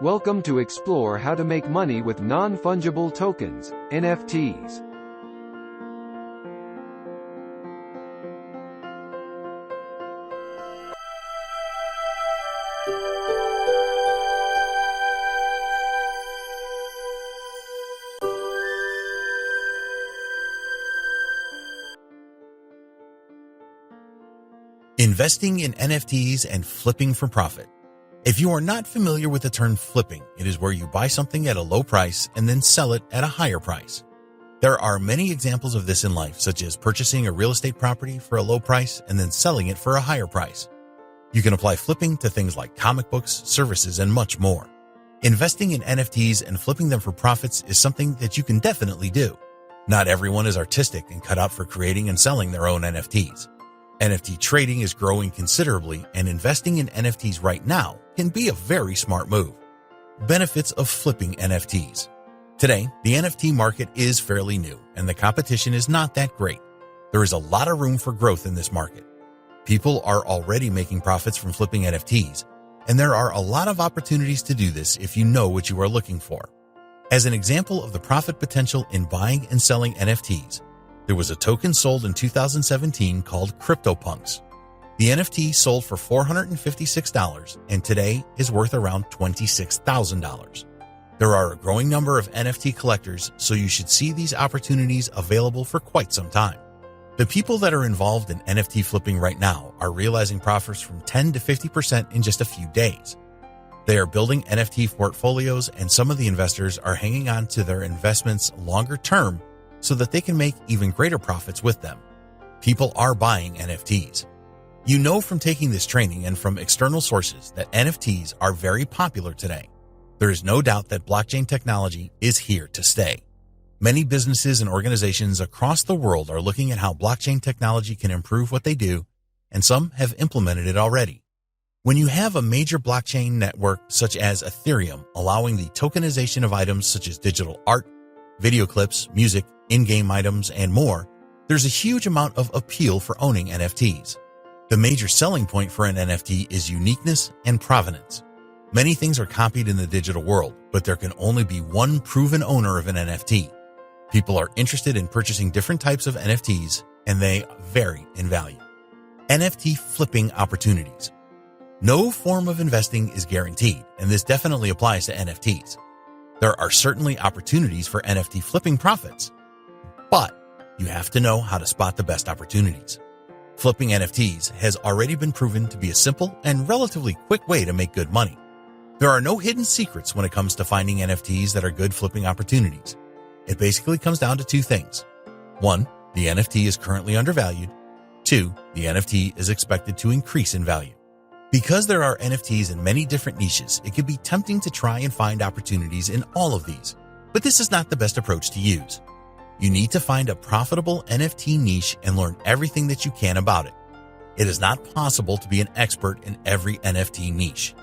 Welcome to explore how to make money with non-fungible tokens, NFTs. Investing in NFTs and flipping for profit. If you are not familiar with the term flipping, it is where you buy something at a low price and then sell it at a higher price. There are many examples of this in life, such as purchasing a real estate property for a low price and then selling it for a higher price. You can apply flipping to things like comic books, services, and much more. Investing in NFTs and flipping them for profits is something that you can definitely do. Not everyone is artistic and cut out for creating and selling their own NFTs. NFT trading is growing considerably, and investing in NFTs right now can be a very smart move. Benefits of flipping NFTs. Today, the NFT market is fairly new, and the competition is not that great. There is a lot of room for growth in this market. People are already making profits from flipping NFTs, and there are a lot of opportunities to do this if you know what you are looking for. As an example of the profit potential in buying and selling NFTs, there was a token sold in 2017 called CryptoPunks. The NFT sold for $456 and today is worth around $26,000. There are a growing number of NFT collectors, so you should see these opportunities available for quite some time. The people that are involved in NFT flipping right now are realizing profits from 10 to 50% in just a few days. They are building NFT portfolios, and some of the investors are hanging on to their investments longer term so that they can make even greater profits with them. People are buying NFTs. You know from taking this training and from external sources that NFTs are very popular today. There is no doubt that blockchain technology is here to stay. Many businesses and organizations across the world are looking at how blockchain technology can improve what they do, and some have implemented it already. When you have a major blockchain network such as Ethereum allowing the tokenization of items such as digital art, video clips, music, in-game items, and more, there's a huge amount of appeal for owning NFTs. The major selling point for an NFT is uniqueness and provenance. Many things are copied in the digital world, but there can only be one proven owner of an NFT. People are interested in purchasing different types of NFTs, and they vary in value. NFT flipping opportunities. No form of investing is guaranteed, and this definitely applies to NFTs. There are certainly opportunities for NFT flipping profits, but you have to know how to spot the best opportunities. Flipping NFTs has already been proven to be a simple and relatively quick way to make good money. There are no hidden secrets when it comes to finding NFTs that are good flipping opportunities. It basically comes down to two things. 1, the NFT is currently undervalued. 2, the NFT is expected to increase in value. Because there are NFTs in many different niches, it can be tempting to try and find opportunities in all of these, but this is not the best approach to use. You need to find a profitable NFT niche and learn everything that you can about it. It is not possible to be an expert in every NFT niche.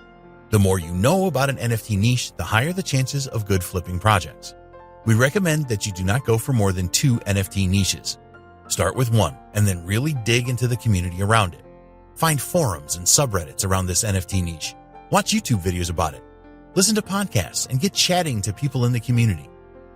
The more you know about an NFT niche, the higher the chances of good flipping projects. We recommend that you do not go for more than 2 NFT niches. Start with one and then really dig into the community around it. Find forums and subreddits around this NFT niche. Watch YouTube videos about it. Listen to podcasts and get chatting to people in the community.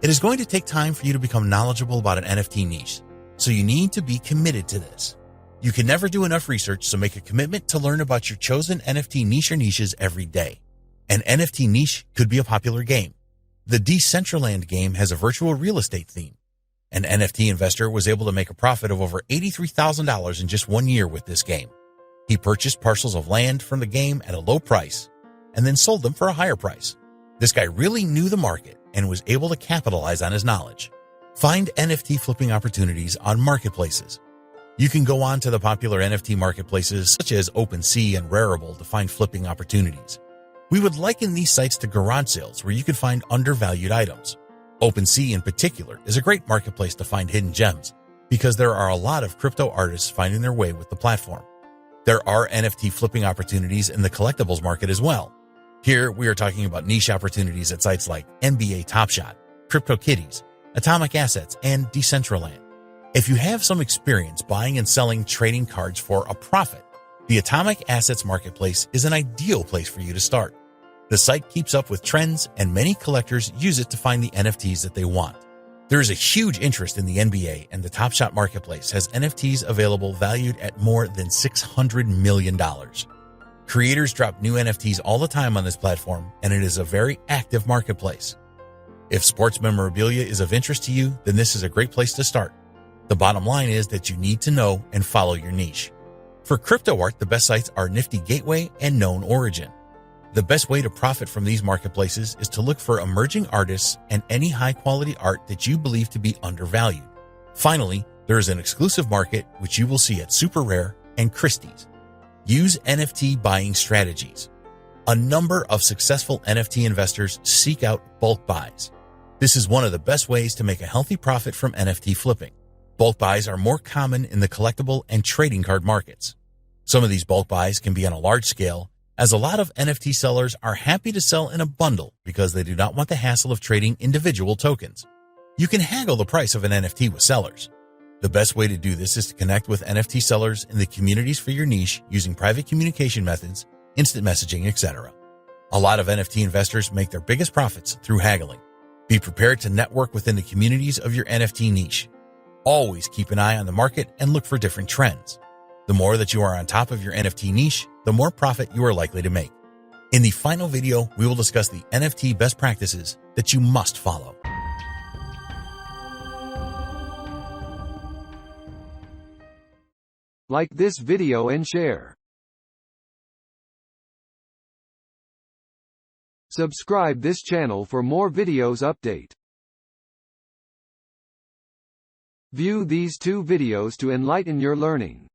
It is going to take time for you to become knowledgeable about an NFT niche, so you need to be committed to this. You can never do enough research, so make a commitment to learn about your chosen NFT niche or niches every day. An NFT niche could be a popular game. The Decentraland game has a virtual real estate theme. An NFT investor was able to make a profit of over $83,000 in just 1 year with this game. He purchased parcels of land from the game at a low price and then sold them for a higher price. This guy really knew the market and was able to capitalize on his knowledge. Find NFT flipping opportunities on marketplaces. You can go on to the popular NFT marketplaces such as OpenSea and Rarible to find flipping opportunities. We would liken these sites to garage sales where you can find undervalued items. OpenSea in particular is a great marketplace to find hidden gems because there are a lot of crypto artists finding their way with the platform. There are NFT flipping opportunities in the collectibles market as well. Here, we are talking about niche opportunities at sites like NBA Top Shot, CryptoKitties, Atomic Assets, and Decentraland. If you have some experience buying and selling trading cards for a profit, the Atomic Assets Marketplace is an ideal place for you to start. The site keeps up with trends, and many collectors use it to find the NFTs that they want. There is a huge interest in the NBA, and the Top Shot Marketplace has NFTs available valued at more than $600 million. Creators drop new NFTs all the time on this platform, and it is a very active marketplace. If sports memorabilia is of interest to you, then this is a great place to start. The bottom line is that you need to know and follow your niche. For crypto art, the best sites are Nifty Gateway and Known Origin. The best way to profit from these marketplaces is to look for emerging artists and any high-quality art that you believe to be undervalued. Finally, there is an exclusive market which you will see at Super Rare and Christie's. Use NFT buying strategies. A number of successful NFT investors seek out bulk buys. This is one of the best ways to make a healthy profit from NFT flipping. Bulk buys are more common in the collectible and trading card markets. Some of these bulk buys can be on a large scale, as a lot of NFT sellers are happy to sell in a bundle because they do not want the hassle of trading individual tokens. You can haggle the price of an NFT with sellers. The best way to do this is to connect with NFT sellers in the communities for your niche using private communication methods, instant messaging, etc. A lot of NFT investors make their biggest profits through haggling. Be prepared to network within the communities of your NFT niche. Always keep an eye on the market and look for different trends. The more that you are on top of your NFT niche, the more profit you are likely to make. In the final video, we will discuss the NFT best practices that you must follow. Like this video and share. Subscribe this channel for more videos update. View these two videos to enlighten your learning.